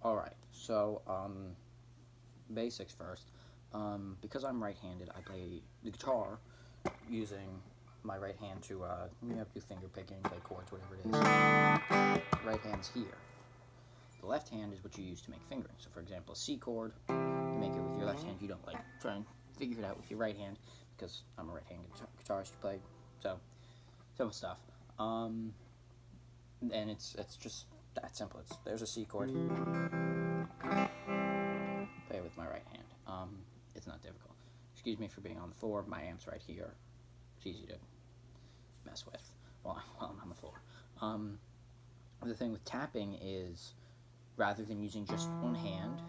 Alright, so, basics first. Because I'm right-handed, I play the guitar using my right hand to, do finger picking, play chords, whatever it is. Right hand's here. The left hand is what you use to make fingering. So, for example, a C chord, you make it with your left hand. You don't, try and figure it out with your right hand, because I'm a right-handed guitarist to play, so, simple stuff. And it's just that simple. There's a C chord. Play it with my right hand. It's not difficult. Excuse me for being on the floor. My amp's right here. It's easy to mess with while I'm on the floor. The thing with tapping is, rather than using just one hand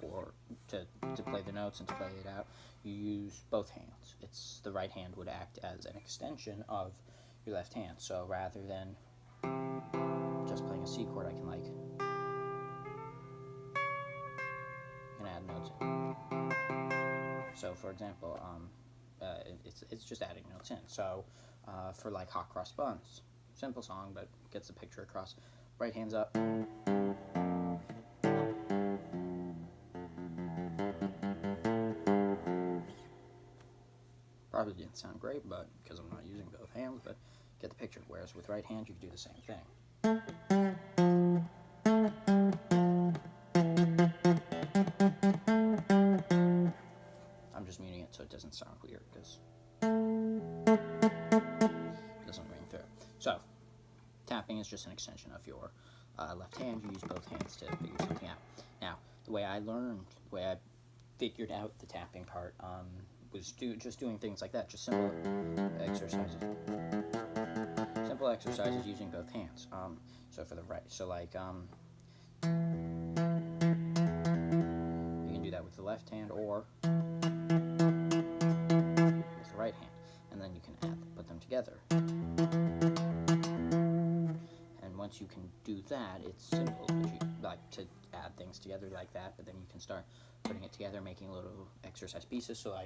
or to play the notes and to play it out, you use both hands. The right hand would act as an extension of your left hand. So rather than just playing a C chord, I can add notes in. So for example, it's just adding notes in. So for hot cross buns, simple song but gets the picture across. Right hand's up. Probably didn't sound great, but because I'm not using both hands, but get the picture. Whereas with right hand, you can do the same thing. I'm just muting it so it doesn't sound weird, because it doesn't ring through. So, tapping is just an extension of your left hand. You use both hands to figure something out. Now, the way I figured out the tapping part was just doing things like that, just simple exercises. Simple exercises using both hands. So for the right, you can do that with the left hand or with the right hand, and then you can put them together. And once you can do that, it's simple. You like to add things together like that, but then you can start putting it together, making little exercise pieces. So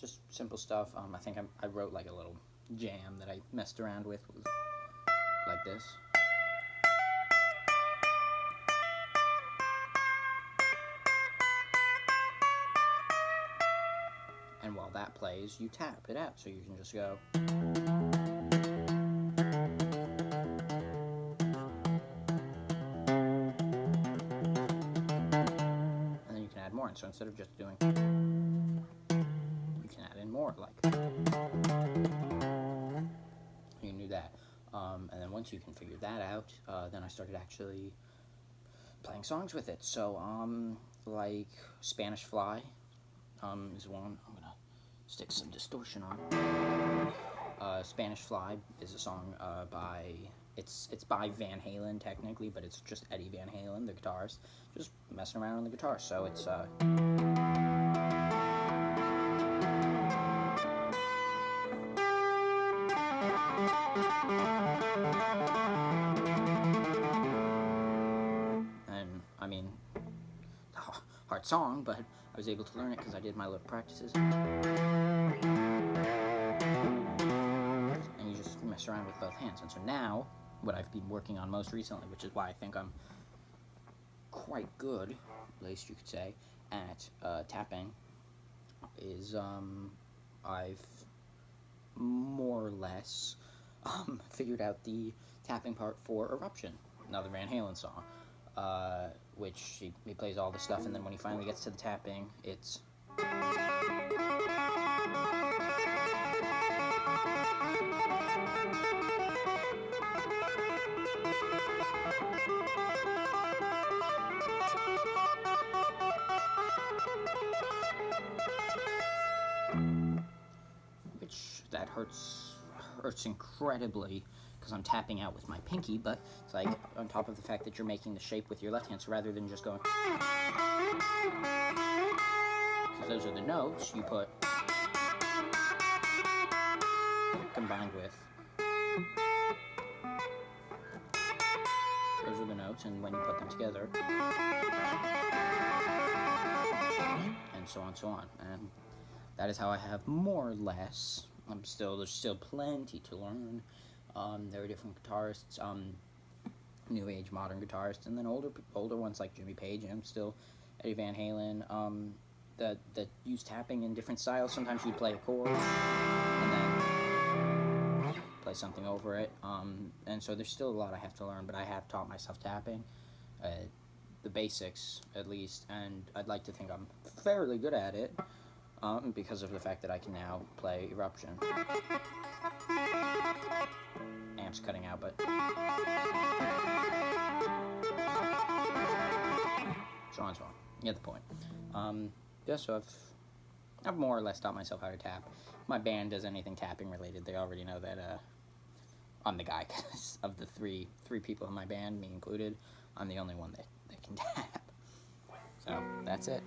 just simple stuff. I think I wrote a little jam that I messed around with like this. And while that plays, you tap it out. So you can just go. And then you can add more. And so instead of just doing, you can add in more. You can do that. And then once you can figure that out, then I started actually playing songs with it. So, Spanish Fly is one. I'm gonna stick some distortion on. Spanish Fly is a song it's by Van Halen technically, but it's just Eddie Van Halen, the guitarist, just messing around on the guitar. So it's hard song, but I was able to learn it because I did my little practices. And you just mess around with both hands. And so now, what I've been working on most recently, which is why I think I'm quite good, at least you could say, at tapping, is I've more or less figured out the tapping part for Eruption, another Van Halen song. Which he plays all the stuff, and then when he finally gets to the tapping, it's which that hurts incredibly, because I'm tapping out with my pinky, but it's on top of the fact that you're making the shape with your left hand, so rather than just going, because those are the notes, you put combined with, those are the notes, and when you put them together, and so on, and that is how I have more or less. There's still plenty to learn. There are different guitarists. new age modern guitarists, and then older ones like Jimmy Page and still Eddie Van Halen, that use tapping in different styles. Sometimes you play a chord and then play something over it, and so there's still a lot I have to learn, but I have taught myself tapping, the basics at least, and I'd like to think I'm fairly good at it, because of the fact that I can now play Eruption. Amps cutting out, but so on and so on. You get the point. Yeah, so I've more or less taught myself how to tap. My band does anything tapping related. They already know that I'm the guy, 'cause of the three people in my band, me included, I'm the only one that can tap. So that's it.